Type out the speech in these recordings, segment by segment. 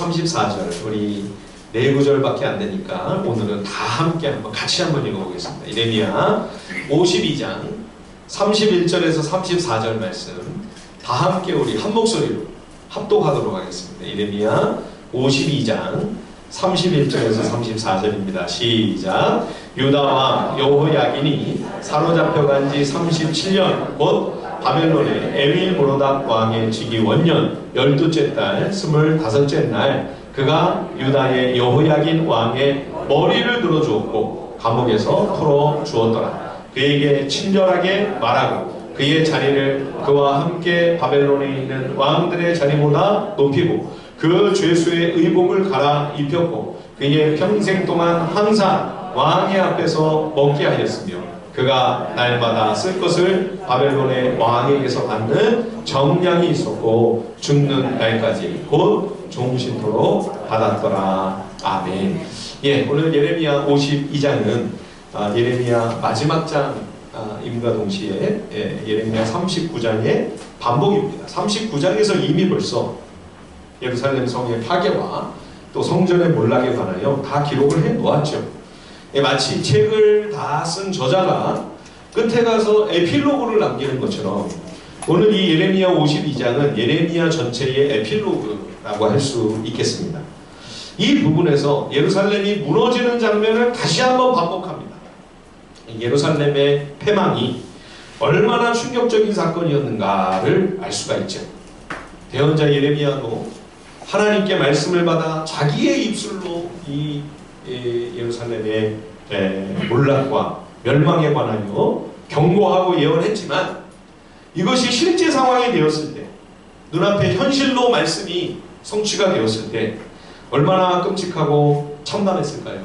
34절, 우리 네 구절밖에 안 되니까 오늘은 다 함께 같이 한번 읽어보겠습니다. 예레미야 52장 31절에서 34절 말씀 다 함께 우리 한 목소리로 합독하도록 하겠습니다. 예레미야 52장 31절에서 34절입니다. 시작. 유다 왕 여호야긴이 사로잡혀간 지 37년 곧 바벨론의 에윌므로닥 왕의 즉위 원년 12째 달 25째 날 그가 유다의 여호야긴 왕의 머리를 들어주었고 감옥에서 풀어주었더라. 그에게 친절하게 말하고 그의 자리를 그와 함께 바벨론에 있는 왕들의 자리보다 높이고 그 죄수의 의복을 갈아 입혔고 그의 평생 동안 항상 왕의 앞에서 먹게 하였으며 그가 날마다 쓸 것을 바벨론의 왕에게서 받는 정량이 있었고 죽는 날까지 곧 종신토록 받았더라. 아멘. 예, 오늘 예레미야 52장은 예레미야 마지막 장임과 동시에 예레미야 39장의 반복입니다. 39장에서 이미 벌써 예루살렘 성의 파괴와 또 성전의 몰락에 관하여 다 기록을 해 놓았죠. 마치 책을 다 쓴 저자가 끝에 가서 에필로그를 남기는 것처럼 오늘 이 예레미야 52장은 예레미야 전체의 에필로그라고 할 수 있겠습니다. 이 부분에서 예루살렘이 무너지는 장면을 다시 한번 반복합니다. 예루살렘의 패망이 얼마나 충격적인 사건이었는가를 알 수가 있죠. 대언자 예레미야도 하나님께 말씀을 받아 자기의 입술로 이 예루살렘의 몰락과 멸망에 관하여 경고하고 예언했지만 이것이 실제 상황이 되었을 때 눈앞에 현실로 말씀이 성취가 되었을 때 얼마나 끔찍하고 참담했을까요?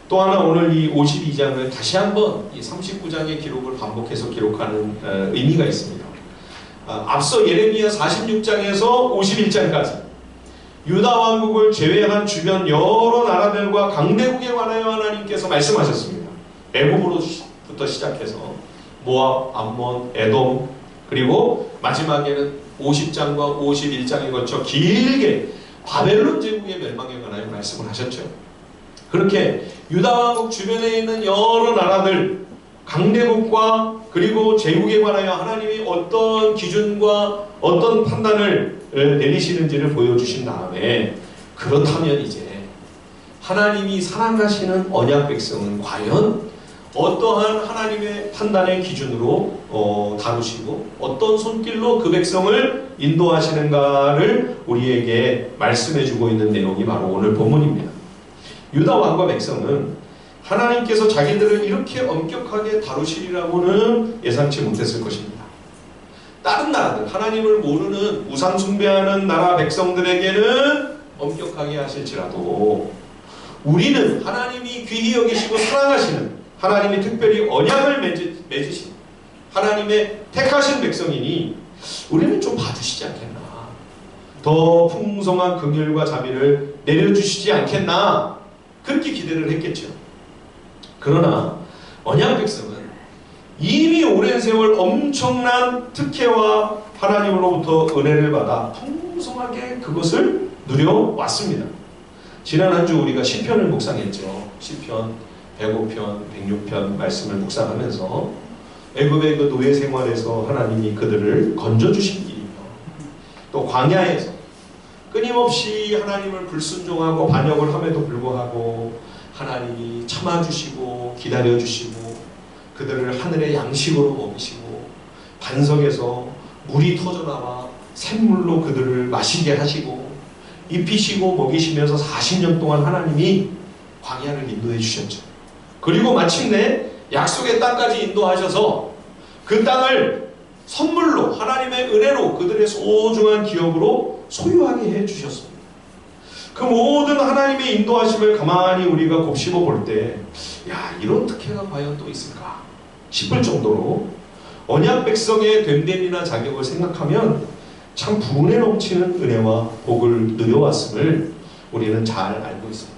또 하나 오늘 이 52장을 다시 한번 이 39장의 기록을 반복해서 기록하는 의미가 있습니다. 앞서 예레미야 46장에서 51장까지 유다 왕국을 제외한 주변 여러 나라들과 강대국에 관하여 하나님께서 말씀하셨습니다. 애굽으로부터 시작해서 모압, 암몬, 에돔 그리고 마지막에는 50장과 51장에 걸쳐 길게 바벨론 제국의 멸망에 관하여 말씀을 하셨죠. 그렇게 유다 왕국 주변에 있는 여러 나라들 강대국과 그리고 제국에 관하여 하나님이 어떤 기준과 어떤 판단을 내리시는지를 보여주신 다음에 그렇다면 이제 하나님이 사랑하시는 언약 백성은 과연 어떠한 하나님의 판단의 기준으로 다루시고 어떤 손길로 그 백성을 인도하시는가를 우리에게 말씀해주고 있는 내용이 바로 오늘 본문입니다. 유다 왕과 백성은 하나님께서 자기들을 이렇게 엄격하게 다루시리라고는 예상치 못했을 것입니다. 다른 나라들, 하나님을 모르는 우상 숭배하는 나라 백성들에게는 엄격하게 하실지라도 우리는 하나님이 귀히 여기시고 사랑하시는 하나님이 특별히 언약을 맺으신 하나님의 택하신 백성이니 우리는 좀 봐주시지 않겠나, 더 풍성한 긍휼과 자비를 내려주시지 않겠나 그렇게 기대를 했겠죠. 그러나 언약 백성은 이미 오랜 세월 엄청난 특혜와 하나님으로부터 은혜를 받아 풍성하게 그것을 누려왔습니다. 지난 한 주 우리가 시편을 묵상했죠. 시편 105편, 106편 말씀을 묵상하면서 애굽의 그 노예 생활에서 하나님이 그들을 건져주신 일이며 또 광야에서 끊임없이 하나님을 불순종하고 반역을 함에도 불구하고 하나님이 참아주시고 기다려주시고 그들을 하늘의 양식으로 먹이시고 반석에서 물이 터져나와 샘물로 그들을 마시게 하시고 입히시고 먹이시면서 40년 동안 하나님이 광야를 인도해 주셨죠. 그리고 마침내 약속의 땅까지 인도하셔서 그 땅을 선물로 하나님의 은혜로 그들의 소중한 기업으로 소유하게 해주셨습니다. 그 모든 하나님의 인도하심을 가만히 우리가 곱씹어 볼 때 야, 이런 특혜가 과연 또 있을까 싶을 정도로 언약 백성의 됨됨이나 자격을 생각하면 참 분에 넘치는 은혜와 복을 누려왔음을 우리는 잘 알고 있습니다.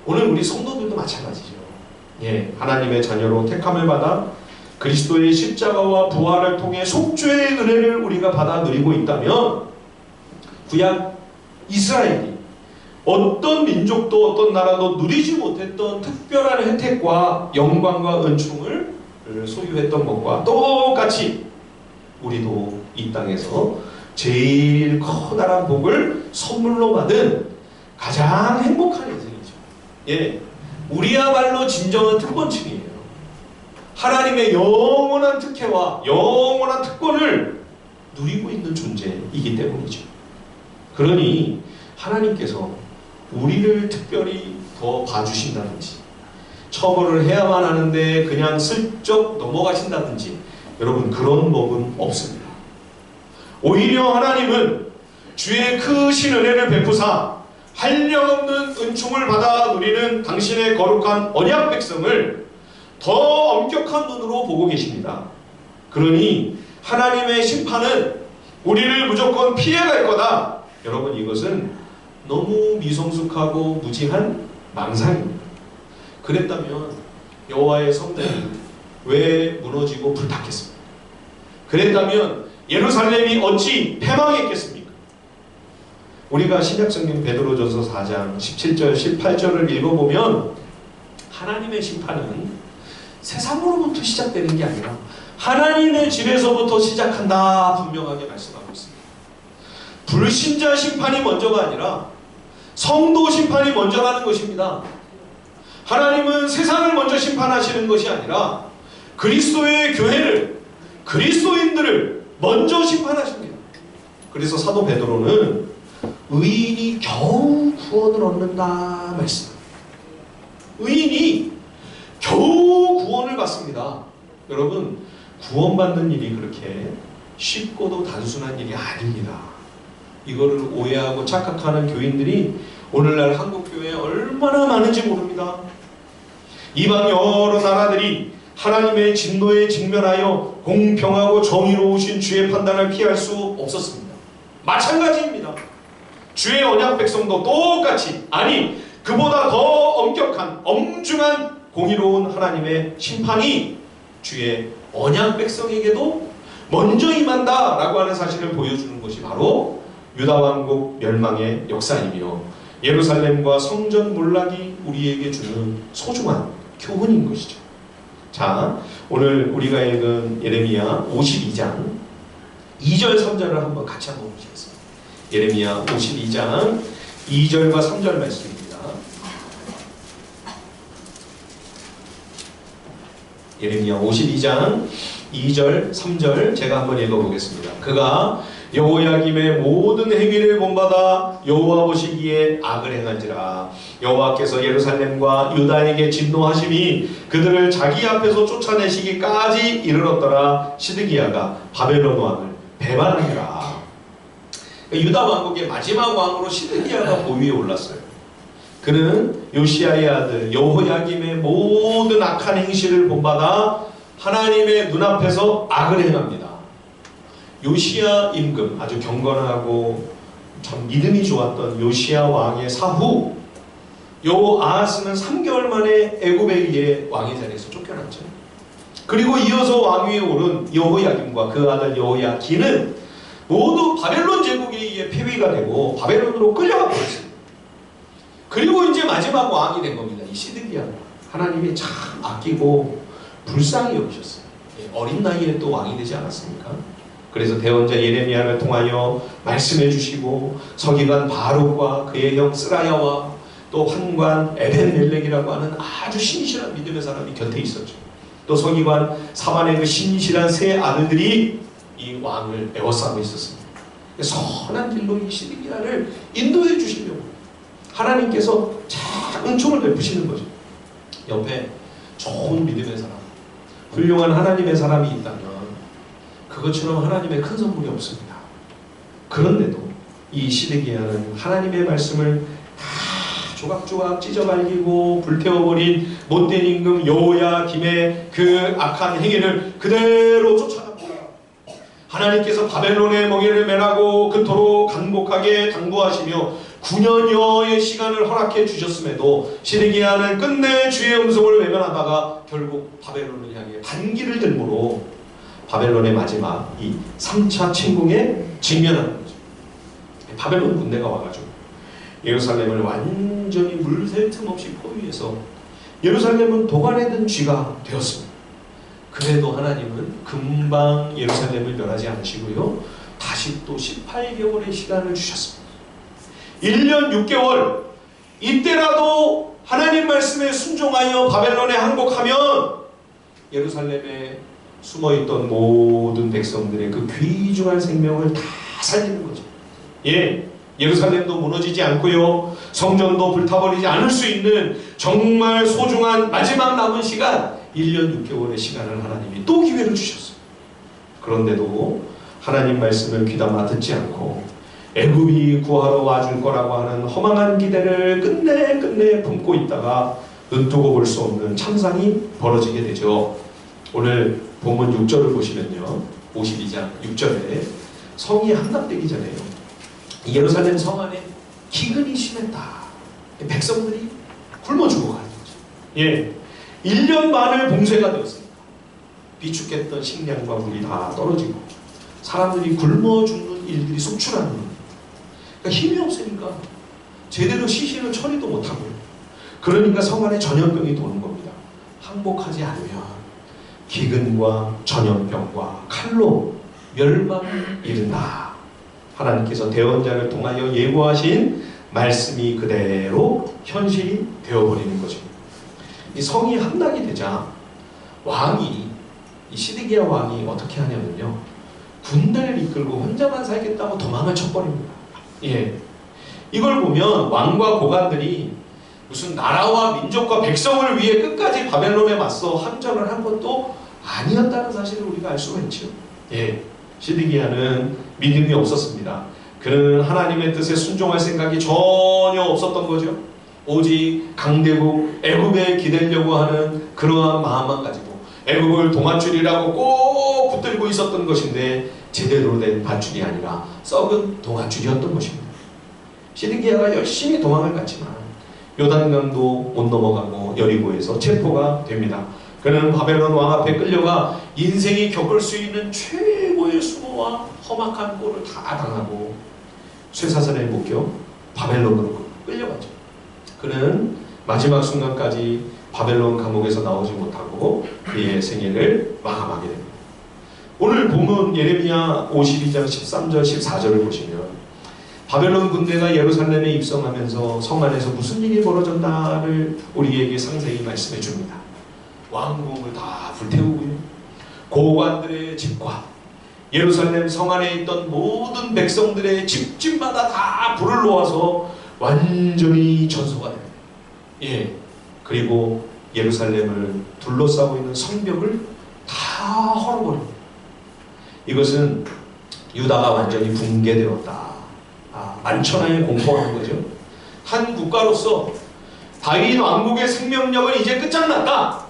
오늘 우리 성도들도 마찬가지죠. 예, 하나님의 자녀로 택함을 받아 그리스도의 십자가와 부활을 통해 속죄의 은혜를 우리가 받아 누리고 있다면 구약 이스라엘이 어떤 민족도 어떤 나라도 누리지 못했던 특별한 혜택과 영광과 은총을 소유했던 것과 똑같이 우리도 이 땅에서 제일 커다란 복을 선물로 받은 가장 행복한 인생이죠. 예, 우리야말로 진정한 특권층이에요. 하나님의 영원한 특혜와 영원한 특권을 누리고 있는 존재이기 때문이죠. 그러니 하나님께서 우리를 특별히 더 봐주신다든지 처벌을 해야만 하는데 그냥 슬쩍 넘어가신다든지 여러분 그런 법은 없습니다. 오히려 하나님은 주의 크신 은혜를 베푸사 한량없는 은총을 받아 누리는 당신의 거룩한 언약 백성을 더 엄격한 눈으로 보고 계십니다. 그러니 하나님의 심판은 우리를 무조건 피해갈 거다. 여러분 이것은 너무 미성숙하고 무지한 망상입니다. 그랬다면 여호와의 성전이 왜 무너지고 불탔겠습니까? 그랬다면 예루살렘이 어찌 패망했겠습니까? 우리가 신약성경 베드로전서 4장 17절 18절을 읽어보면 하나님의 심판은 세상으로부터 시작되는 게 아니라 하나님의 집에서부터 시작한다 분명하게 말씀하고 있습니다. 불신자 심판이 먼저가 아니라 성도 심판이 먼저 가는 것입니다. 하나님은 세상을 먼저 심판하시는 것이 아니라 그리스도의 교회를, 그리스도인들을 먼저 심판하십니다. 그래서 사도 베드로는 의인이 겨우 구원을 얻는다 말씀합니다. 의인이 겨우 구원을 받습니다. 여러분 구원받는 일이 그렇게 쉽고도 단순한 일이 아닙니다. 이거를 오해하고 착각하는 교인들이 오늘날 한국교회에 얼마나 많은지 모릅니다. 이방 여러 나라들이 하나님의 진노에 직면하여 공평하고 정의로우신 주의 판단을 피할 수 없었습니다. 마찬가지입니다. 주의 언약 백성도 똑같이, 아니 그보다 더 엄격한 엄중한 공의로운 하나님의 심판이 주의 언약 백성에게도 먼저 임한다 라고 하는 사실을 보여주는 것이 바로 유다왕국 멸망의 역사이며 예루살렘과 성전 몰락이 우리에게 주는 소중한 교훈인 것이죠. 자, 오늘 우리가 읽은 예레미야 52장 2절 3절을 한번 같이 한번 보시겠습니다. 예레미야 52장 2절과 3절 말씀입니다. 예레미야 52장 2절 3절 제가 한번 읽어보겠습니다. 그가 여호야김의 모든 행위를 본받아 여호와 보시기에 악을 행한지라. 여호와께서 예루살렘과 유다에게 진노하심이 그들을 자기 앞에서 쫓아내시기까지 이르렀더라. 시드기야가 바벨론 왕을 배반하니라. 유다 왕국의 마지막 왕으로 시드기야가 보위에 올랐어요. 그는 요시야의 아들 여호야김의 모든 악한 행실을 본받아 하나님의 눈앞에서 악을 행합니다. 요시야 임금, 아주 경건하고 참 믿음이 좋았던 요시야 왕의 사후 요아하스는 3개월 만에 애굽에 의해 왕의 자리에서 쫓겨났죠. 그리고 이어서 왕위에 오른 여호야김과 그 아들 여호야긴은 모두 바벨론 제국에 의해 폐위가 되고 바벨론으로 끌려가 버렸습니다. 그리고 이제 마지막 왕이 된 겁니다. 이 시드기야. 하나님이 참 아끼고 불쌍히 여기셨어요. 어린 나이에 또 왕이 되지 않았습니까? 그래서 대언자 예레미야를 통하여 말씀해 주시고 서기관 바룩과 그의 형 스라야와 또 환관 에벤멜렉이라고 하는 아주 신실한 믿음의 사람이 곁에 있었죠. 또 서기관 사만의 그 신실한 세 아들들이 이 왕을 에워싸고 있었습니다. 선한 길로 이 시드기야를 인도해 주시려고 하나님께서 참 은총을 베푸시는 거죠. 옆에 좋은 믿음의 사람, 훌륭한 하나님의 사람이 있다면 그것처럼 하나님의 큰 선물이 없습니다. 그런데도 이 시드기야는 하나님의 말씀을 다 조각조각 찢어발기고 불태워버린 못된 임금 여호야김의 그 악한 행위를 그대로 쫓아갑니다. 하나님께서 바벨론의 멍에를 매라고 그토록 간곡하게 당부하시며 9년여의 시간을 허락해 주셨음에도 시드기야는 끝내 주의 음성을 외면하다가 결국 바벨론을 향해 반기를 들므로 바벨론의 마지막 이 3차 침공에 직면하는 거죠. 바벨론 군대가 와가지고 예루살렘을 완전히 물 셀 틈 없이 포위해서 예루살렘은 도관에 든 쥐가 되었습니다. 그래도 하나님은 금방 예루살렘을 멸하지 않으시고요, 다시 또 18개월의 시간을 주셨습니다. 1년 6개월, 이때라도 하나님 말씀에 순종하여 바벨론에 항복하면 예루살렘에 숨어있던 모든 백성들의 그 귀중한 생명을 다 살리는 거죠. 예, 예루살렘도 무너지지 않고요, 성전도 불타버리지 않을 수 있는 정말 소중한 마지막 남은 시간, 1년 6개월의 시간을 하나님이 또 기회를 주셨어요. 그런데도 하나님 말씀을 귀담아 듣지 않고 애굽이 구하러 와줄 거라고 하는 허망한 기대를 끝내 품고 있다가 눈뜨고 볼 수 없는 참상이 벌어지게 되죠. 오늘 본문 6절을 보시면요, 52장 6절에 성이 함락되기 전에요, 예루살렘 성 안에 기근이 심했다. 백성들이 굶어 죽어가는 거죠. 예, 1년 만을 봉쇄가 되었습니다. 비축했던 식량과 물이 다 떨어지고 사람들이 굶어 죽는 일들이 속출하는 겁니다. 그러니까 힘이 없으니까 제대로 시신을 처리도 못하고요. 그러니까 성 안에 전염병이 도는 겁니다. 항복하지 않으면 기근과 전염병과 칼로 멸망을 이른다. 하나님께서 대언자를 통하여 예고하신 말씀이 그대로 현실이 되어버리는 거죠. 이 성이 함락이 되자 왕이, 이 시드기야 왕이 어떻게 하냐면요, 군대를 이끌고 혼자만 살겠다고 도망을 쳐버립니다. 예, 이걸 보면 왕과 고관들이 무슨 나라와 민족과 백성을 위해 끝까지 바벨론에 맞서 함전을 한 것도 아니었다는 사실을 우리가 알 수가 있죠. 예, 시드기야는 믿음이 없었습니다. 그는 하나님의 뜻에 순종할 생각이 전혀 없었던 거죠. 오직 강대국 애굽에 기대려고 하는 그러한 마음만 가지고 애굽을 동아줄이라고 꼭 붙들고 있었던 것인데 제대로 된 밧줄이 아니라 썩은 동아줄이었던 것입니다. 시드기야가 열심히 도망을 갔지만 요단강도 못 넘어가고 여리고에서 체포가 됩니다. 그는 바벨론 왕 앞에 끌려가 인생이 겪을 수 있는 최고의 수모와 험악한 꼴을 다 당하고 쇠사슬에 묶여 바벨론으로 끌려가죠. 그는 마지막 순간까지 바벨론 감옥에서 나오지 못하고 그의 생애를 마감하게 됩니다. 오늘 본문 예레미야 52장 13절 14절을 보시면 바벨론 군대가 예루살렘에 입성하면서 성 안에서 무슨 일이 벌어졌나를 우리에게 상세히 말씀해 줍니다. 왕궁을 다 불태우고요, 고관들의 집과 예루살렘 성 안에 있던 모든 백성들의 집집마다 다 불을 놓아서 완전히 전소가 됩니다. 예, 그리고 예루살렘을 둘러싸고 있는 성벽을 다 헐어버립니다. 이것은 유다가 완전히 붕괴되었다. 만천하에 공포하는 거죠. 한 국가로서 다윗 왕국의 생명력은 이제 끝장났다.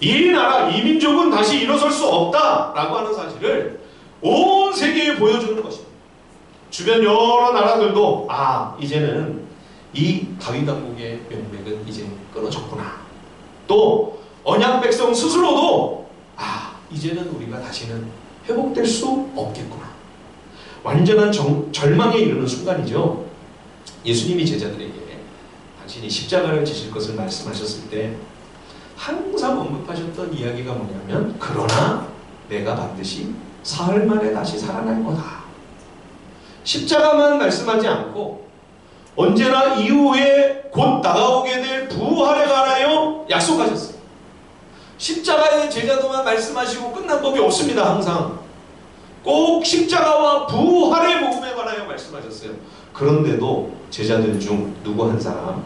이 나라, 이 민족은 다시 일어설 수 없다라고 하는 사실을 온 세계에 보여주는 것입니다. 주변 여러 나라들도 이제는 이 다윗 왕국의 명맥은 이제 끊어졌구나. 또 언약 백성 스스로도 이제는 우리가 다시는 회복될 수 없겠구나. 완전한 절망에 이르는 순간이죠. 예수님이 제자들에게 당신이 십자가를 지실 것을 말씀하셨을 때 항상 언급하셨던 이야기가 뭐냐면, 그러나 내가 반드시 사흘 만에 다시 살아날 거다. 십자가만 말씀하지 않고 언제나 이후에 곧 다가오게 될 부활에 관하여 약속하셨어요. 십자가의 제자도만 말씀하시고 끝난 법이 없습니다. 항상 꼭 십자가와 부활의 복음에 관하여 말씀하셨어요. 그런데도 제자들 중 누구 한 사람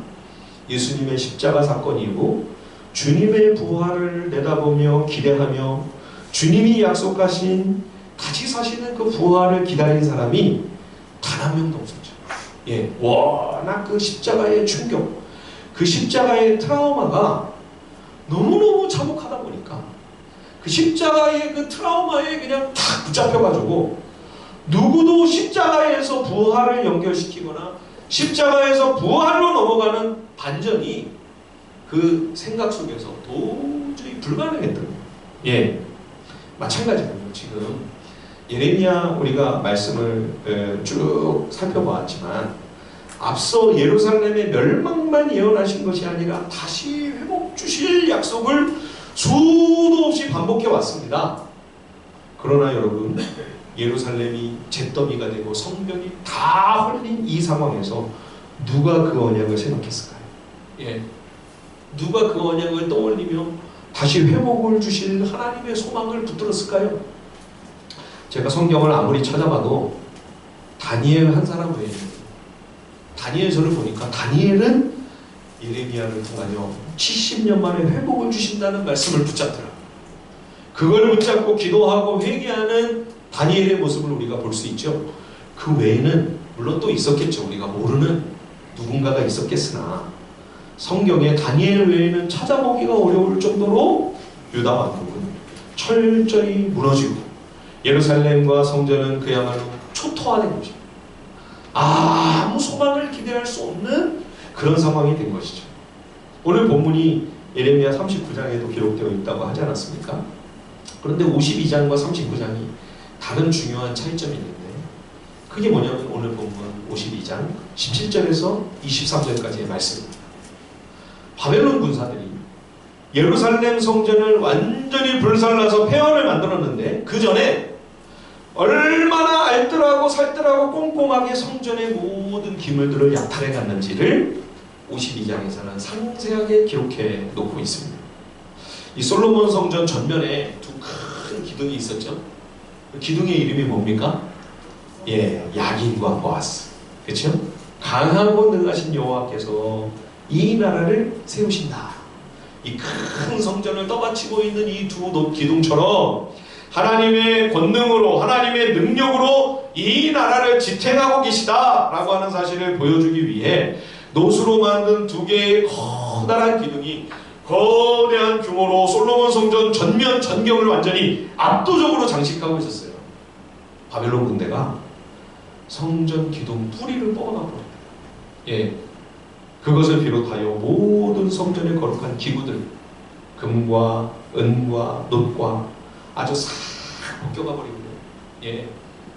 예수님의 십자가 사건 이후 주님의 부활을 내다보며 기대하며 주님이 약속하신 다시 사시는 그 부활을 기다린 사람이 단 한 명도 없었죠. 예, 워낙 그 십자가의 충격, 그 십자가의 트라우마가 너무너무 참혹하다 보니까 그 십자가의 그 트라우마에 그냥 탁 붙잡혀가지고 누구도 십자가에서 부활을 연결시키거나 십자가에서 부활로 넘어가는 반전이 그 생각 속에서 도저히 불가능했던 거예요. 예, 마찬가지로 지금 예레미야 우리가 말씀을 쭉 살펴보았지만 앞서 예루살렘의 멸망만 예언하신 것이 아니라 다시 회복 주실 약속을 수도 없이 반복해 왔습니다. 그러나 여러분, 예루살렘이 잿더미가 되고 성벽이 다 헐린 이 상황에서 누가 그 언약을 생각했을까요? 예, 누가 그 언약을 떠올리며 다시 회복을 주실 하나님의 소망을 붙들었을까요? 제가 성경을 아무리 찾아봐도 다니엘 한 사람 외에는, 다니엘서를 보니까 다니엘은 예레미야를 통하여 70년 만에 회복을 주신다는 말씀을 붙잡더라. 그걸 붙잡고 기도하고 회개하는 다니엘의 모습을 우리가 볼 수 있죠. 그 외에는 물론 또 있었겠죠. 우리가 모르는 누군가가 있었겠으나 성경에 다니엘 외에는 찾아보기가 어려울 정도로 유다 왕국은 철저히 무너지고 예루살렘과 성전은 그야말로 초토화된 것입니다. 아무 소망을 기대할 수 없는 그런 상황이 된 것이죠. 오늘 본문이 예레미야 39장에도 기록되어 있다고 하지 않았습니까? 그런데 52장과 39장이 다른 중요한 차이점이 있는데, 그게 뭐냐면 오늘 본문 52장 17절에서 23절까지의 말씀입니다. 바벨론 군사들이 예루살렘 성전을 완전히 불살라서 폐허를 만들었는데, 그 전에 얼마나 알뜰하고 살뜰하고 꼼꼼하게 성전의 모든 기물들을 약탈해 갔는지를 52장에서는 상세하게 기록해 놓고 있습니다. 이 솔로몬 성전 전면에 두 큰 기둥이 있었죠. 그 기둥의 이름이 뭡니까? 예, 야긴과 보아스. 그렇죠? 강하고 능하신 여호와께서 이 나라를 세우신다. 이 큰 성전을 떠받치고 있는 이 두 기둥처럼 하나님의 권능으로, 하나님의 능력으로 이 나라를 지탱하고 계시다라고 하는 사실을 보여주기 위해 노수로 만든 두 개의 커다란 기둥이 거대한 규모로 솔로몬 성전 전면 전경을 완전히 압도적으로 장식하고 있었어요. 바벨론 군대가 성전 기둥 뿌리를 뽑아가 버립니다. 예, 그것을 비롯하여 모든 성전의 거룩한 기구들, 금과 은과 놋과 아주 싹 벗겨가 버리고요. 예,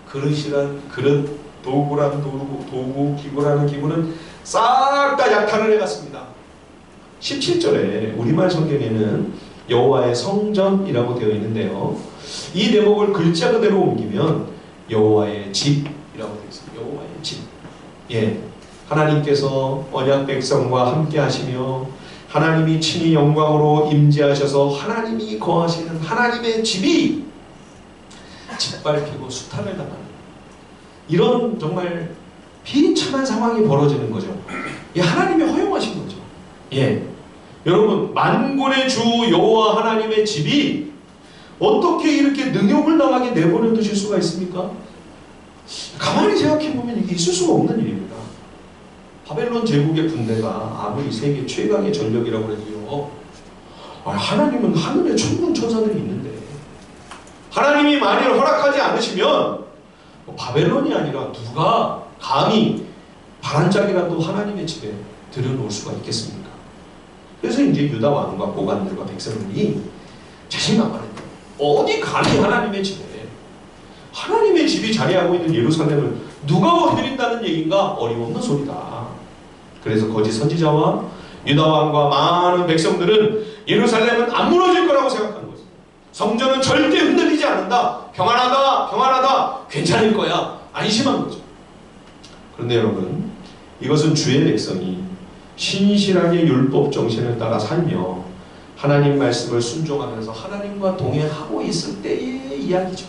그릇이란 그릇, 도구란 도구, 기구라는 기구는 싹 다 약탈을 해갔습니다. 17절에 우리말 성경에는 여호와의 성전이라고 되어 있는데요, 이 대목을 글자 그대로 옮기면 여호와의 집이라고 되어 있습니다. 여호와의 집. 예, 하나님께서 언약 백성과 함께 하시며 하나님이 친히 영광으로 임재하셔서 하나님이 거하시는 하나님의 집이 짓밟히고 수탈을 당하는 이런 정말 비참한 상황이 벌어지는 거죠. 이 하나님이 허용하신 거죠. 예, 여러분, 만군의 주 여호와 하나님의 집이 어떻게 이렇게 능욕을 당하게 내버려 두실 수가 있습니까? 가만히 생각해보면 이게 있을 수가 없는 일입니다. 바벨론 제국의 군대가 아무리 세계 최강의 전력이라고 해도요, 하나님은 하늘에 천군 천사들이 있는데 하나님이 만일 허락하지 않으시면 바벨론이 아니라 누가 감히 바람짝이라도 하나님의 집에 들여놓을 수가 있겠습니까? 그래서 이제 유다 왕과 고관들과 백성들이 자신감 많은 어디 감히 하나님의 집에, 하나님의 집이 자리하고 있는 예루살렘을 누가 건드린다는 얘기인가? 어림없는 소리다. 그래서 거짓 선지자와 유다 왕과 많은 백성들은 예루살렘은 안 무너질 거라고 생각하는 거죠. 성전은 절대 흔들리지 않는다. 평안하다, 평안하다, 괜찮을 거야. 안심한 거죠. 그런데 여러분, 이것은 주의 백성이 신실하게 율법 정신을 따라 살며 하나님 말씀을 순종하면서 하나님과 동행하고 있을 때의 이야기죠.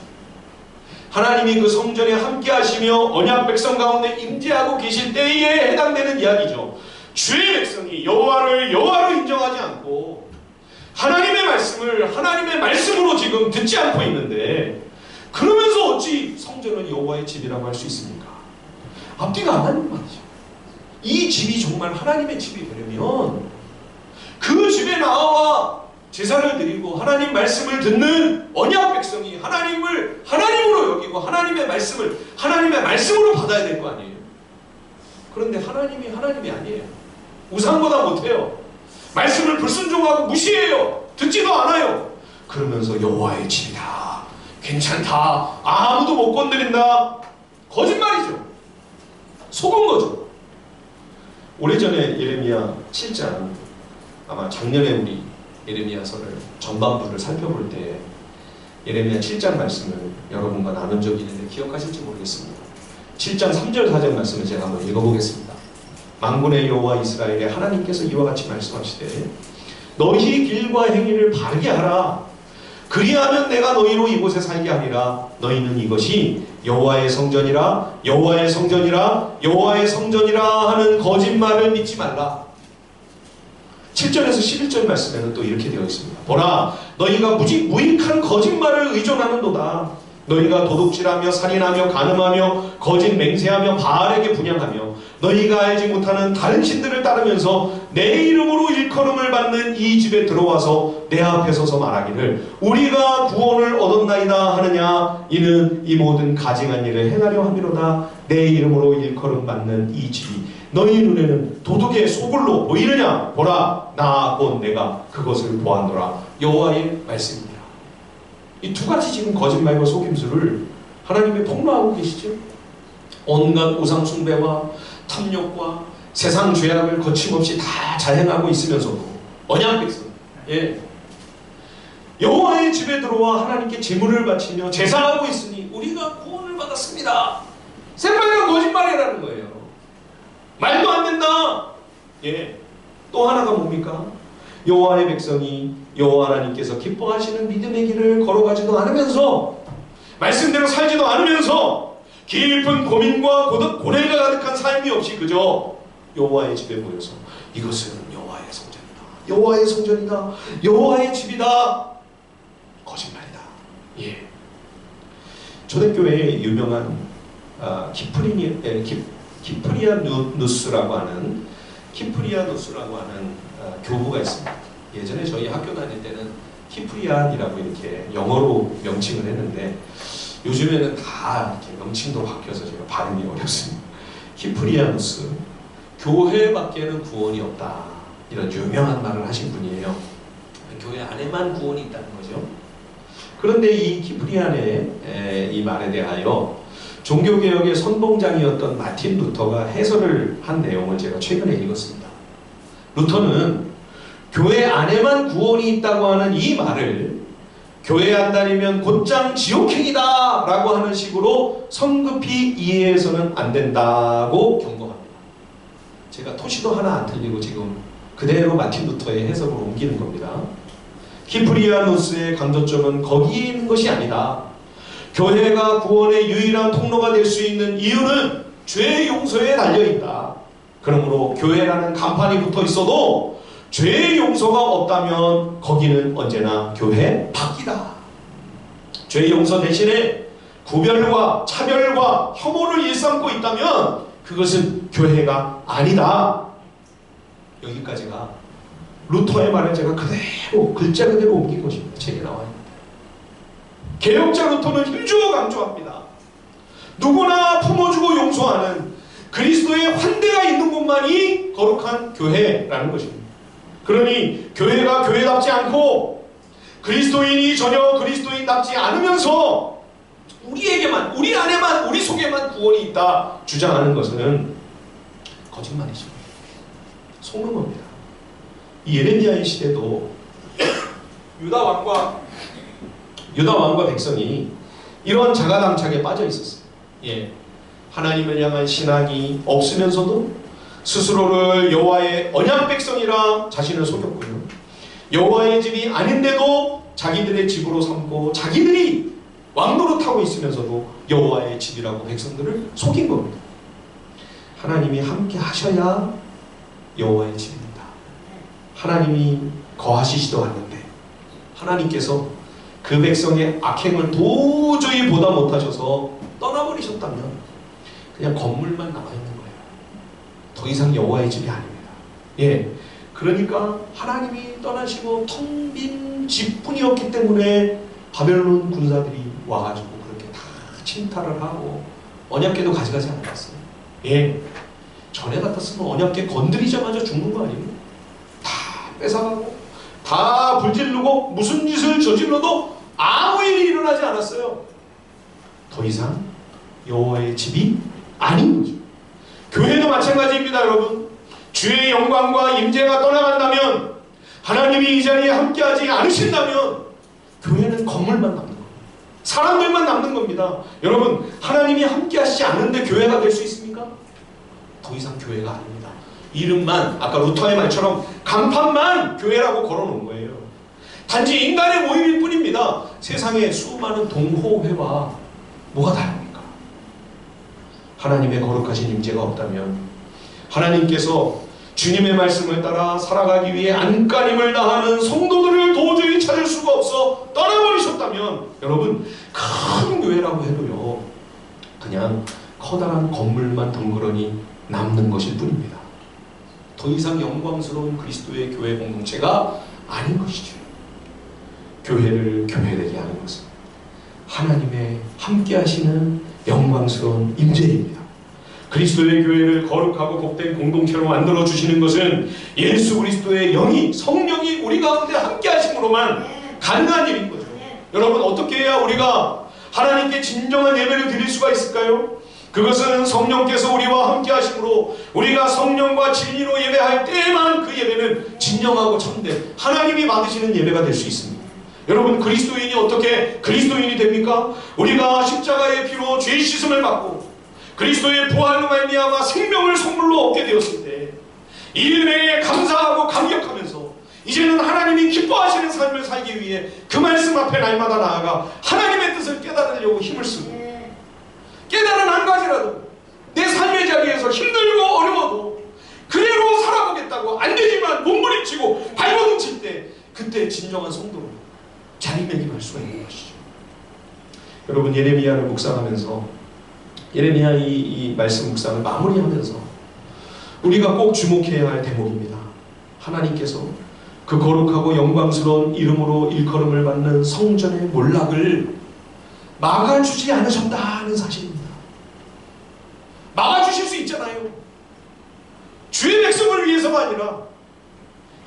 하나님이 그 성전에 함께 하시며 언약 백성 가운데 임재하고 계실 때에 해당되는 이야기죠. 주의 백성이 여호와를 여호와로 인정하지 않고 하나님의 말씀을 하나님의 말씀으로 지금 듣지 않고 있는데, 그러면서 어찌 성전은 여호와의 집이라고 할 수 있습니까? 앞뒤가 안 맞는 말이죠. 이 집이 정말 하나님의 집이 되려면 그 집에 나와 제사를 드리고 하나님 말씀을 듣는 언약 백성이 하나님을 하나님으로 여기고 하나님의 말씀을 하나님의 말씀으로 받아야 될 거 아니에요. 그런데 하나님이 아니에요. 우상보다 못해요. 말씀을 불순종하고 무시해요. 듣지도 않아요. 그러면서 여호와의 집이다, 괜찮다, 아무도 못 건드린다, 거짓말이죠. 속은 거죠. 오래전에 예레미야 7장, 아마 작년에 우리 예레미야서를 전반부를 살펴볼 때 예레미야 7장 말씀을 여러분과 나눈 적이 있는데 기억하실지 모르겠습니다. 7장 3절 4절 말씀을 제가 한번 읽어보겠습니다. 만군의 여호와 이스라엘의 하나님께서 이와 같이 말씀하시되 너희 길과 행위를 바르게 하라. 그리하면 내가 너희로 이곳에 살게 하리라. 너희는 이것이 여호와의 성전이라 여호와의 성전이라 여호와의 성전이라 하는 거짓말을 믿지 말라. 7절에서 11절 말씀에는 또 이렇게 되어 있습니다. 보라, 너희가 무익한 거짓말을 의존하는도다. 너희가 도둑질하며 살인하며 간음하며 거짓 맹세하며 바알에게 분향하며 너희가 알지 못하는 다른 신들을 따르면서 내 이름으로 일컬음을 받는 이 집에 들어와서 내 앞에 서서 말하기를 우리가 구원을 얻었나이다 하느냐. 이는 이 모든 가증한 일을 행하려 함이로다. 내 이름으로 일컬음 받는 이 집이 너희 눈에는 도둑의 소굴로 보이느냐. 보라, 나 곧 내가 그것을 보았노라. 여호와의 말씀입니다. 이 두 가지 지금 거짓말과 속임수를 하나님이 폭로하고 계시죠. 온갖 우상 숭배와 탐욕과 세상 죄악을 거침없이 다 자행하고 있으면서도 언약 백성, 여호와의 집에 들어와 하나님께 제물을 바치며 제사하고 있으니 우리가 구원을 받았습니다. 새빨간 거짓말이라는 거예요. 말도 안 된다. 또 하나가 뭡니까? 여호와의 백성이 여호와 하나님께서 기뻐하시는 믿음의 길을 걸어가지도 않으면서 말씀대로 살지도 않으면서 깊은 고민과 고뇌가 가득한 삶이 없이 그저 여호와의 집에 모여서 이것은 여호와의 성전이다, 여호와의 성전이다, 여호와의 집이다. 거짓말이다. 초대교회의 유명한 키프리아누스라고 하는 교부가 있습니다. 예전에 저희 학교 다닐 때는 키프리안이라고 이렇게 영어로 명칭을 했는데 요즘에는 다 이렇게 명칭도 바뀌어서 제가 발음이 어렵습니다. 키프리아누스, 교회밖에는 구원이 없다, 이런 유명한 말을 하신 분이에요. 교회 안에만 구원이 있다는 거죠. 그런데 이 키프리안의 이 말에 대하여 종교개혁의 선봉장이었던 마틴 루터가 해설을 한 내용을 제가 최근에 읽었습니다. 루터는 교회 안에만 구원이 있다고 하는 이 말을 교회 안 다니면 곧장 지옥행이다 라고 하는 식으로 성급히 이해해서는 안 된다고 경고합니다. 제가 토시도 하나 안 틀리고 지금 그대로 마틴 루터의 해석으로 옮기는 겁니다. 키프리아누스의 강조점은 거기에 있는 것이 아니다. 교회가 구원의 유일한 통로가 될 수 있는 이유는 죄 용서에 달려있다. 그러므로 교회라는 간판이 붙어 있어도 죄의 용서가 없다면 거기는 언제나 교회 밖이다. 죄의 용서 대신에 구별과 차별과 혐오를 일삼고 있다면 그것은 교회가 아니다. 여기까지가 루터의 말을 제가 그대로 글자 그대로 옮긴 것입니다. 책에 나와 있습니다. 개혁자 루터는 힘주어 강조합니다. 누구나 품어주고 용서하는 그리스도의 환대가 있는 곳만이 거룩한 교회라는 것입니다. 그러니 교회가 교회답지 않고 그리스도인이 전혀 그리스도인답지 않으면서 우리에게만, 우리 안에만, 우리 속에만 구원이 있다 주장하는 것은 거짓말이죠. 속는 겁니다. 이 예레미야의 시대도 유다 왕과 백성이 이런 자가당착에 빠져 있었어요. 하나님을 향한 신앙이 없으면서도 스스로를 여호와의 언약 백성이라 자신을 속였고요. 여호와의 집이 아닌데도 자기들의 집으로 삼고 자기들이 왕노릇하고 있으면서도 여호와의 집이라고 백성들을 속인 겁니다. 하나님이 함께 하셔야 여호와의 집입니다. 하나님이 거하시지도 않는데 하나님께서 그 백성의 악행을 도저히 보다 못하셔서 떠나버리셨다면 그냥 건물만 남아있는 거예요. 더 이상 여호와의 집이 아닙니다. 그러니까 하나님이 떠나시고 텅 빈 집뿐이었기 때문에 바벨론 군사들이 와가지고 그렇게 다 침탈을 하고 언약궤도 가져가지 않았어요. 전에 같았으면 언약궤 건드리자마자 죽는 거 아니에요? 다 뺏어가고 다 불질르고 무슨 짓을 저질러도 아무 일이 일어나지 않았어요. 더 이상 여호와의 집이 아닌 거죠. 교회도 마찬가지입니다, 여러분. 주의 영광과 임재가 떠나간다면, 하나님이 이 자리에 함께하지 않으신다면 교회는 건물만 남는 겁니다. 사람들만 남는 겁니다. 여러분, 하나님이 함께하시지 않은데 교회가 될 수 있습니까? 더 이상 교회가 아닙니다. 이름만, 아까 루터의 말처럼 간판만 교회라고 걸어놓은 거예요. 단지 인간의 모임일 뿐입니다. 세상에 수많은 동호회와 뭐가 다릅니까? 하나님의 거룩하신 임재가 없다면, 하나님께서 주님의 말씀을 따라 살아가기 위해 안간힘을 다하는 성도들을 도저히 찾을 수가 없어 떠나버리셨다면, 여러분, 큰 교회라고 해도요, 그냥 커다란 건물만 덩그러니 남는 것일 뿐입니다. 더 이상 영광스러운 그리스도의 교회 공동체가 아닌 것이죠. 교회를 교회되게 하는 것은 하나님의 함께 하시는 영광스러운 임재입니다. 그리스도의 교회를 거룩하고 복된 공동체로 만들어 주시는 것은 예수 그리스도의 영이, 성령이 우리 가운데 함께 하심으로만 가능한 일인 거죠. 여러분, 어떻게 해야 우리가 하나님께 진정한 예배를 드릴 수가 있을까요? 그것은 성령께서 우리와 함께 하심으로 우리가 성령과 진리로 예배할 때에만 그 예배는 진정하고 참된 하나님이 받으시는 예배가 될 수 있습니다. 여러분, 그리스도인이 어떻게 그리스도인이 됩니까? 우리가 십자가의 피로 죄 씻음을 받고 그리스도의 부활로 말미암아 생명을 선물로 얻게 되었을 때 이 은혜에 감사하고 감격하면서 이제는 하나님이 기뻐하시는 삶을 살기 위해 그 말씀 앞에 날마다 나아가 하나님의 뜻을 깨달으려고 힘을 쓰고, 깨달은 한 가지라도 내 삶의 자리에서 힘들고 어려워도 그대로 살아보겠다고 안 되지만 몸부림치고 발버둥 칠 때, 그때 진정한 성도로 자리매김할 수가 있는 것이죠. 여러분, 예레미야를 묵상하면서, 예레미야 이 말씀 묵상을 마무리하면서 우리가 꼭 주목해야 할 대목입니다. 하나님께서 그 거룩하고 영광스러운 이름으로 일컬음을 받는 성전의 몰락을 막아주지 않으셨다는 사실입니다. 막아주실 수 있잖아요. 주의 백성을 위해서가 아니라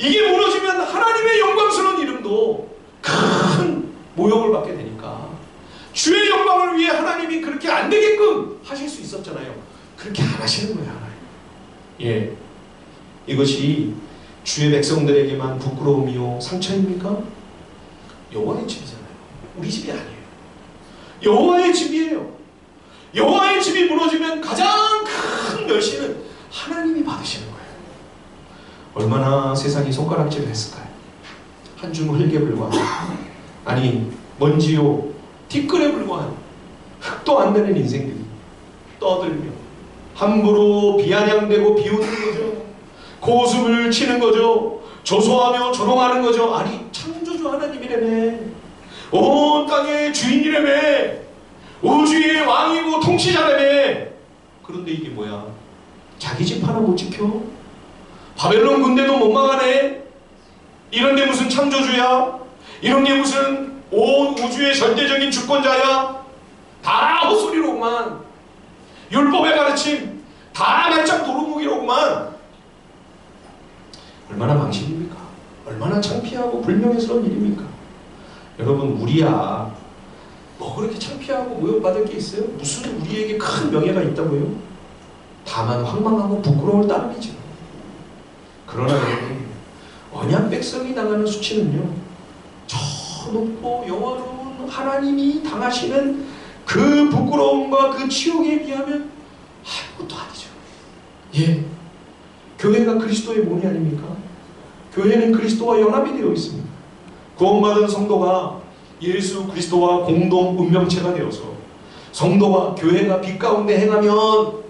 이게 무너지면 하나님의 영광스러운 이름도 큰 모욕을 받게 되니까 주의 영광을 위해 하나님이 그렇게 안 되게끔 하실 수 있었잖아요. 그렇게 안 하시는 거예요, 하나님. 예, 이것이 주의 백성들에게만 부끄러움이요 상처입니까? 여호와의 집이잖아요. 우리 집이 아니에요. 여호와의 집이에요. 여호와의 집이 무너지면 가장 큰 멸시는 하나님이 받으시는 거예요. 얼마나 세상이 손가락질을 했을까요? 한 줌 흙에 불과한, 아니 먼지요 티끌에 불과한 흙도 안 되는 인생들이 떠들며 함부로 비아냥대고 비웃는 거죠. 고숨을 치는 거죠. 조소하며 조롱하는 거죠. 아니, 창조주 하나님이라며, 온 땅의 주인이라며, 우주의 왕이고 통치자라며. 그런데 이게 뭐야? 자기 집 하나 못 지켜? 바벨론 군대도 못 막아내? 이런데 무슨 창조주야? 이런게 무슨 온 우주의 절대적인 주권자야? 다 헛소리로구만. 율법의 가르침 다 말짱 도루묵이로구만. 얼마나 망신입니까? 얼마나 창피하고 불명예스러운 일입니까? 여러분, 우리야 뭐 그렇게 창피하고 모욕받을 게 있어요? 무슨 우리에게 큰 명예가 있다고요? 다만 황망하고 부끄러울 따름이죠. 그러나 여러분, 언약 백성이 당하는 수치는요, 저 높고 영원한 하나님이 당하시는 그 부끄러움과 그 치욕에 비하면 아무것도 아니죠. 예, 교회가 그리스도의 몸이 아닙니까? 교회는 그리스도와 연합이 되어 있습니다. 구원받은 성도가 예수 그리스도와 공동 운명체가 되어서 성도와 교회가 빛 가운데 행하면,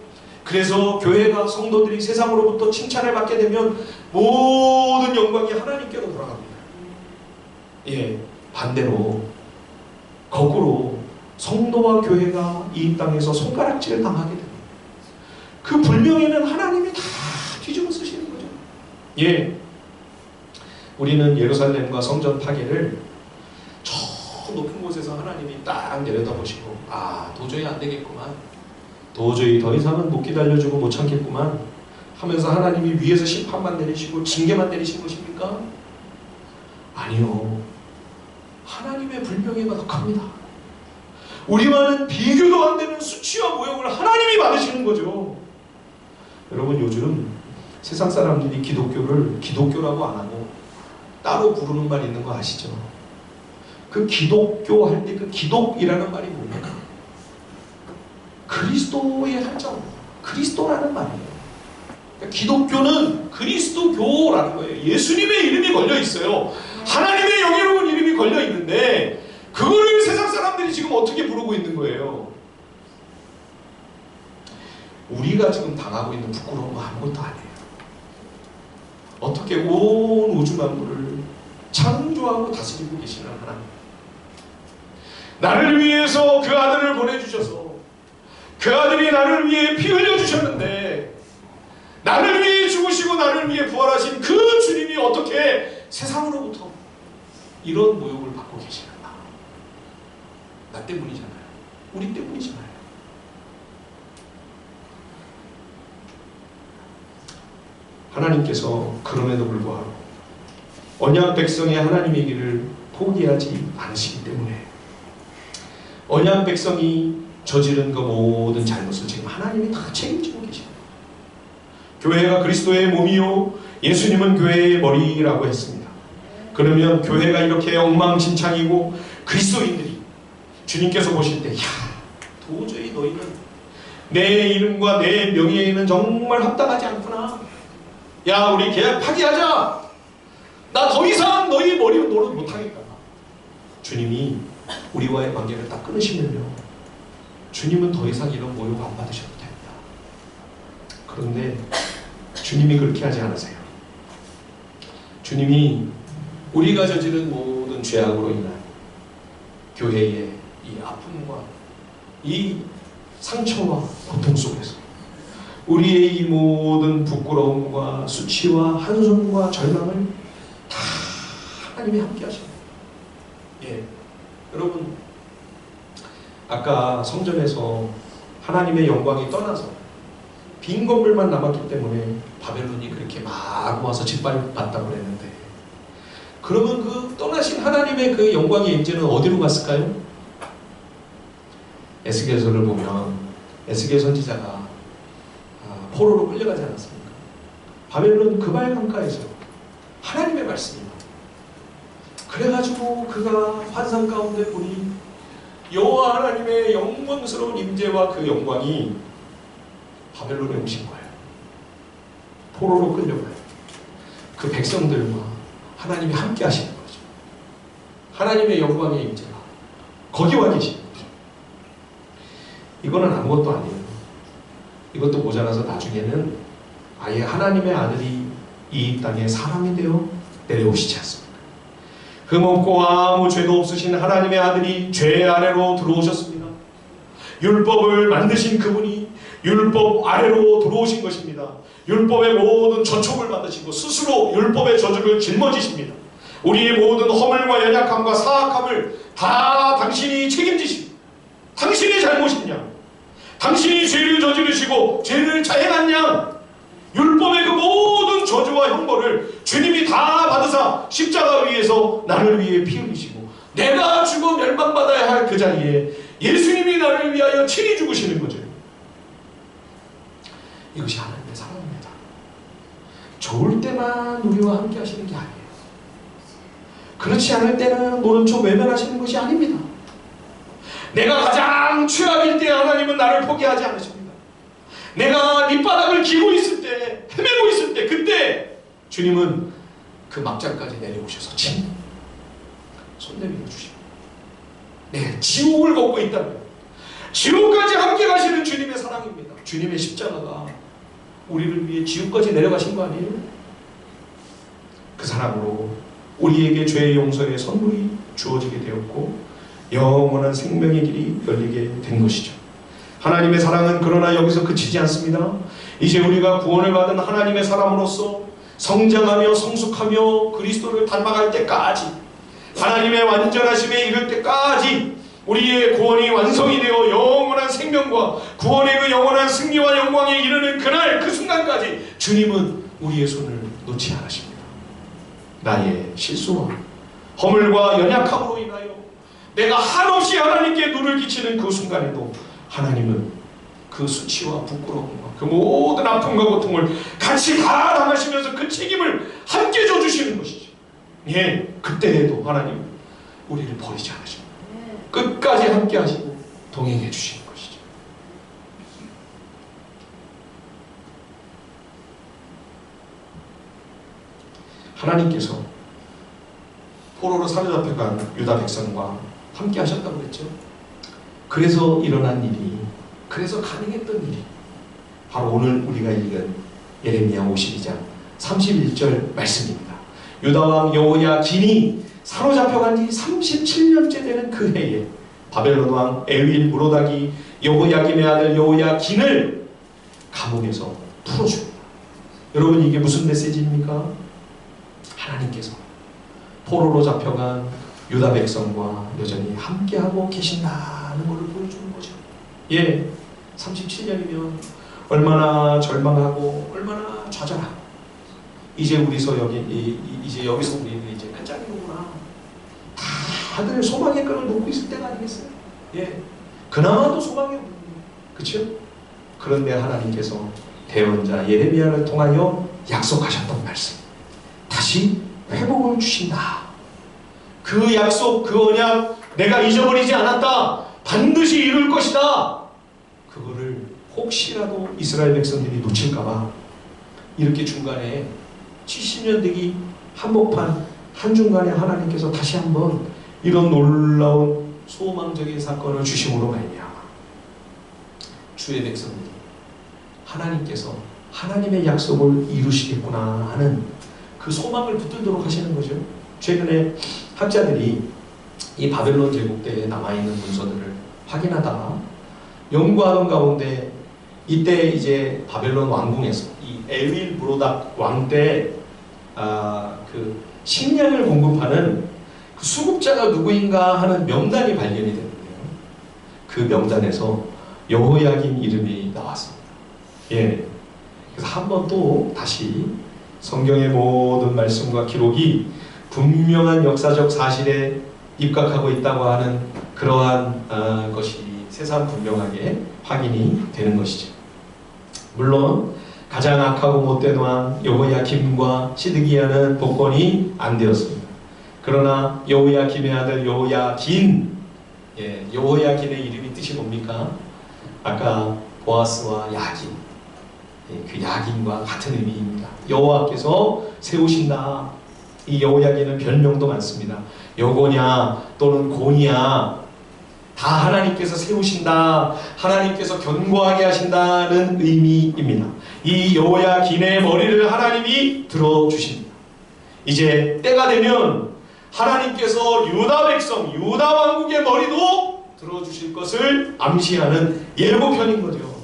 그래서 교회가 성도들이 세상으로부터 칭찬을 받게 되면 모든 영광이 하나님께로 돌아갑니다. 예, 반대로 거꾸로 성도와 교회가 이 땅에서 손가락질을 당하게 됩니다. 그 불명예는 하나님이 다 뒤집어 쓰시는 거죠. 예, 우리는 예루살렘과 성전 파괴를 저 높은 곳에서 하나님이 딱 내려다보시고, 아, 도저히 안 되겠구만, 도저히 더 이상은 못 기다려주고 못 참겠구만 하면서 하나님이 위에서 심판만 내리시고 징계만 내리신 것입니까? 아니요, 하나님의 불명예가 더 큽니다. 우리와는 비교도 안 되는 수치와 모욕을 하나님이 받으시는 거죠. 여러분, 요즘 세상 사람들이 기독교를 기독교라고 안 하고 따로 부르는 말 있는 거 아시죠? 그 기독교 할 때 그 기독이라는 말이 뭐냐? 그리스도의 한자어, 그리스도라는 말이에요. 그러니까 기독교는 그리스도교라는 거예요. 예수님의 이름이 걸려 있어요. 하나님의 영예로운 이름이 걸려 있는데 그거를 세상 사람들이 지금 어떻게 부르고 있는 거예요? 우리가 지금 당하고 있는 부끄러움은 아무것도 아니에요. 어떻게 온 우주 만물을 창조하고 다스리고 계시는 하나님, 나를 위해서 그 아들을 보내주셔서 그 아들이 나를 위해 피 흘려주셨는데 나를 위해 죽으시고 나를 위해 부활하신 그 주님이 어떻게 세상으로부터 이런 모욕을 받고 계시는가? 나 때문이잖아요. 우리 때문이잖아요. 하나님께서 그럼에도 불구하고 언약 백성의 하나님의 길을 포기하지 않으시기 때문에 언약 백성이 저지른 그 모든 잘못을 지금 하나님이 다 책임지고 계십니다. 교회가 그리스도의 몸이요 예수님은 교회의 머리라고 했습니다. 그러면 교회가 이렇게 엉망진창이고 그리스도인들이 주님께서 보실 때 야, 도저히 너희는 내 이름과 내 명예에는 정말 합당하지 않구나. 야, 우리 계약 파기하자. 나 더 이상 너희 머리 노릇 못하겠다. 주님이 우리와의 관계를 딱 끊으시면요, 주님은 더 이상 이런 모욕 안 받으셔도 됩니다. 그런데 주님이 그렇게 하지 않으세요. 주님이 우리가 저지른 모든 죄악으로 인한 교회의 이 아픔과 이 상처와 고통 속에서 우리의 이 모든 부끄러움과 수치와 한숨과 절망을 다 하나님이 함께 하십니다. 예, 여러분, 아까 성전에서 하나님의 영광이 떠나서 빈 건물만 남았기 때문에 바벨론이 그렇게 막 와서 짓밟았다고 그랬는데, 그러면 그 떠나신 하나님의 그 영광의 임재는 어디로 갔을까요? 에스겔서를 보면 에스겔 선지자가 포로로 끌려가지 않았습니까? 바벨론 그발 강가에서 하나님의 말씀입니다. 그래가지고 그가 환상 가운데 보니 여호와 하나님의 영광스러운 임재와 그 영광이 바벨론에 오신 거예요. 포로로 끌려가요. 그 백성들과 하나님이 함께 하시는 거죠. 하나님의 영광의 임재가 거기 와 계십니다. 이거는 아무것도 아니에요. 이것도 모자라서 나중에는 아예 하나님의 아들이 이 땅에 사람이 되어 내려오시지 않습니까? 흠없고 아무 죄도 없으신 하나님의 아들이 죄 아래로 들어오셨습니다. 율법을 만드신 그분이 율법 아래로 들어오신 것입니다. 율법의 모든 저촉을 받으시고 스스로 율법의 저주를 짊어지십니다. 우리의 모든 허물과 연약함과 사악함을 다 당신이 책임지십니다. 당신의 잘못이냐? 당신이 죄를 저지르시고 죄를 자행한 양, 율법의 그 모든 저주와 형벌을 주님이 다 받으사 십자가 위에서 나를 위해 피 흘리시고 내가 죽어 멸망받아야 할 그 자리에 예수님이 나를 위하여 친히 죽으시는 거죠. 이것이 하나님의 사랑입니다. 좋을 때만 우리와 함께 하시는 게 아니에요. 그렇지 않을 때는 모른 척 외면하시는 것이 아닙니다. 내가 가장 최악일 때 하나님은 나를 포기하지 않으십니다. 내가 밑바닥을 기고 있을 때, 헤매고 있을 때, 그때 주님은 그 막장까지 내려오셔서 친 손 내밀어 주십니다. 네, 지옥을 걷고 있다면 지옥까지 함께 가시는 주님의 사랑입니다. 주님의 십자가가 우리를 위해 지옥까지 내려가신 거 아니에요? 그 사랑으로 우리에게 죄의 용서의 선물이 주어지게 되었고 영원한 생명의 길이 열리게 된 것이죠. 하나님의 사랑은 그러나 여기서 그치지 않습니다. 이제 우리가 구원을 받은 하나님의 사람으로서 성장하며 성숙하며 그리스도를 닮아갈 때까지, 하나님의 완전하심에 이를 때까지 우리의 구원이 완성이 되어 영원한 생명과 구원의 그 영원한 승리와 영광에 이르는 그날 그 순간까지 주님은 우리의 손을 놓지 않으십니다. 나의 실수와 허물과 연약함으로 인하여 내가 한없이 하나님께 눈을 끼치는 그 순간에도 하나님은 그 수치와 부끄러움과 그 모든 아픔과 고통을 같이 다 당하시면서 그 책임을 함께 져주시는 것이죠. 예, 그때에도 하나님 우리를 버리지 않으십니다. 끝까지 함께 하시고 동행해 주시는 것이죠. 하나님께서 포로로 사로잡혀간 유다 백성과 함께 하셨다고 했죠. 그래서 일어난 일이, 그래서 가능했던 일이 바로 오늘 우리가 읽은 예레미야 52장 31절 말씀입니다. 유다왕 여호야긴이 사로잡혀간 지 37년째 되는 그 해에 바벨론 왕 에윌 무로닥이 여호야김의 아들 여호야긴을 감옥에서 풀어줍니다. 여러분, 이게 무슨 메시지입니까? 하나님께서 포로로 잡혀간 유다 백성과 여전히 함께하고 계신다는 것을 보여주는 거죠. 예, 37년이면 얼마나 절망하고 얼마나 좌절하고 이제 여기서 우리는 이제 끝장이구나. 다들 소망의 끈을 놓고 있을 때가 아니겠어요? 예, 그나마도 소망이 없는 거예요. 그렇죠? 그런데 하나님께서 대언자 예레미야를 통하여 약속하셨던 말씀, 다시 회복을 주신다. 그 약속, 그 언약 내가 잊어버리지 않았다. 반드시 이룰 것이다. 그거를 혹시라도 이스라엘 백성들이 놓칠까봐 이렇게 중간에 70년 되기 한복판 한중간에 하나님께서 다시 한번 이런 놀라운 소망적인 사건을 주심으로 말미암아 주의 백성들이 하나님께서 하나님의 약속을 이루시겠구나 하는 그 소망을 붙들도록 하시는 거죠. 최근에 학자들이 이 바벨론 제국 때에 남아있는 문서들을 확인하다가 연구하는 가운데 이때 이제 바벨론 왕궁에서 이 에윌 무로닥 왕 때 그 식량을 공급하는 그 수급자가 누구인가 하는 명단이 발견이 되는데요. 그 명단에서 여호야김 이름이 나왔습니다. 예. 그래서 한번 또 다시 성경의 모든 말씀과 기록이 분명한 역사적 사실에 입각하고 있다고 하는 그러한 것이 세상 분명하게 확인이 되는 것이죠. 물론 가장 악하고 못된 왕 여호야김과 시드기야는 복권이 안 되었습니다. 그러나 여호야김의 아들 여호야긴, 여호야긴의 이름이 뜻이 뭡니까? 아까 보아스와 야긴, 그 야긴과 같은 의미입니다. 여호와께서 세우신다. 이 여호야긴은 별명도 많습니다. 여고냐 또는 고냐, 다 하나님께서 세우신다, 하나님께서 견고하게 하신다는 의미입니다. 이 여호야긴의 머리를 하나님이 들어주십니다. 이제 때가 되면 하나님께서 유다 백성, 유다 왕국의 머리도 들어주실 것을 암시하는 예고편인 거죠.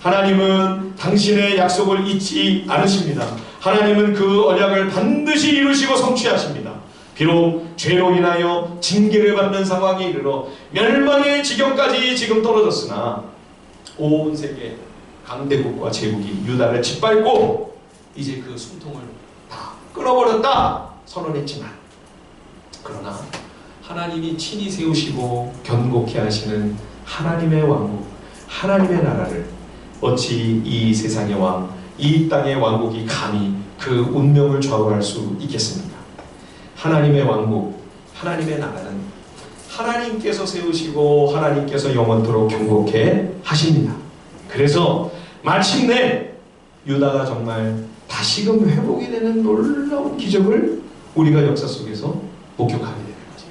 하나님은 당신의 약속을 잊지 않으십니다. 하나님은 그 언약을 반드시 이루시고 성취하십니다. 비록 죄로 인하여 징계를 받는 상황에 이르러 멸망의 지경까지 지금 떨어졌으나 온 세계 강대국과 제국이 유다를 짓밟고 이제 그 숨통을 다 끊어버렸다 선언했지만, 그러나 하나님이 친히 세우시고 견고케 하시는 하나님의 왕국, 하나님의 나라를 어찌 이 세상의 왕, 이 땅의 왕국이 감히 그 운명을 좌우할 수 있겠습니까? 하나님의 왕국, 하나님의 나라는 하나님께서 세우시고 하나님께서 영원토록 경고케 하십니다. 그래서 마침내 유다가 정말 다시금 회복이 되는 놀라운 기적을 우리가 역사 속에서 목격하게 되는 거죠.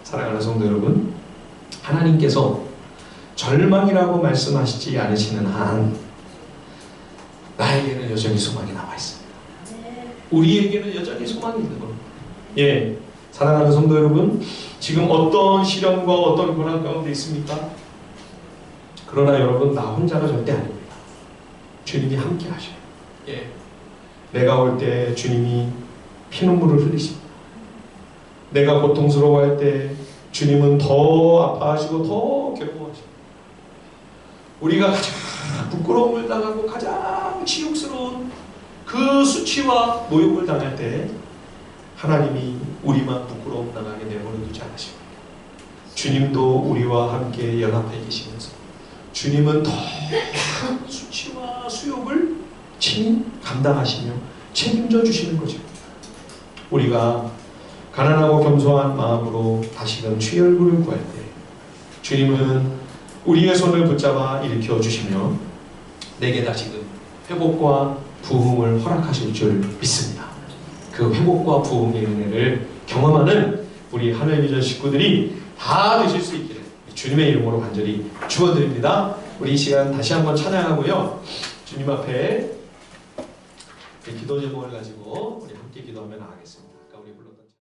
사랑하는 성도 여러분, 하나님께서 절망이라고 말씀하시지 않으시는 한 나에게는 여전히 소망이 남아 있습니다. 우리에게는 여전히 소망이 있는 겁니다. 예, 사랑하는 성도 여러분, 지금 어떤 시련과 어떤 고난 가운데 있습니까? 그러나 여러분, 나 혼자가 절대 아닙니다. 주님이 함께 하셔요. 예, 내가 올 때 주님이 피눈물을 흘리십니다. 내가 고통스러워할 때 주님은 더 아파하시고 더 괴로워하십니다. 우리가 가장 부끄러움을 당하고 가장 치욕스러운 그 수치와 모욕을 당할 때 하나님이 우리만 부끄러움 당하게 내버려 두지 않으십니다. 주님도 우리와 함께 연합해 계시면서 주님은 더 수치와 수욕을 친히 감당하시며 책임져 주시는 거죠. 우리가 가난하고 겸손한 마음으로 다시금 주의 얼굴을 구할 때 주님은 우리의 손을 붙잡아 일으켜 주시며 내게 다시금 회복과 부흥을 허락하실 줄 믿습니다. 그 회복과 부흥의 은혜를 경험하는 우리 하늘비전 식구들이 다 되실 수 있기를 주님의 이름으로 간절히 축원드립니다. 우리 이 시간 다시 한번 찬양하고요. 주님 앞에 기도 제목을 가지고 우리 함께 기도하며 나가겠습니다.